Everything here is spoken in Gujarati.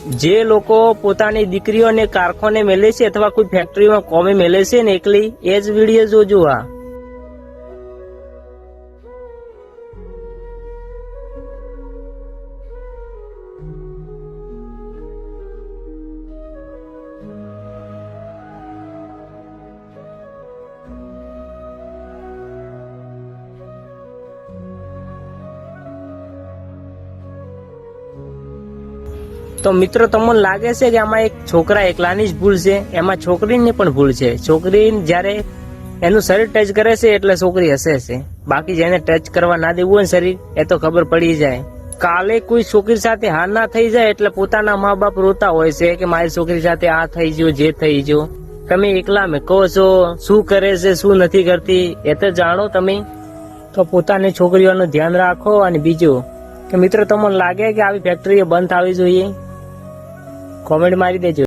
જે લોકો પોતાની દીકરીઓને કારખાને મેલે છે અથવા કોઈ ફેક્ટરીમાં કોમે મેલે છે ને એકલી, એ જ વિડીયો જોજો આ. તો મિત્રો તમને લાગે છે કે આમાં એક છોકરા એકલાની જ ભૂલ છે? એમાં છોકરીની પણ ભૂલ છે. છોકરી જ્યારે એનું શરીર ટચ કરે છે એટલે છોકરી હસે છે, બાકી જેને ટચ કરવા ના દેવું હોય ને શરીર, એ તો ખબર પડી જાય. કાલે કોઈ છોકરી સાથે હાર ના થઈ જાય એટલે પોતાના મા બાપ રોતા હોય છે કે મારી છોકરી સાથે આ થઈ ગયું, જે થઈ ગયું. તમે એકલા મેં કહો છો શું કરે છે શું નથી કરતી એ તો જાણો તમે. તો પોતાની છોકરીઓનું ધ્યાન રાખો. અને બીજું કે મિત્રો તમને લાગે કે આવી ફેક્ટરીઓ બંધ થવી જોઈએ? કોમેન્ટ મારી દેજો.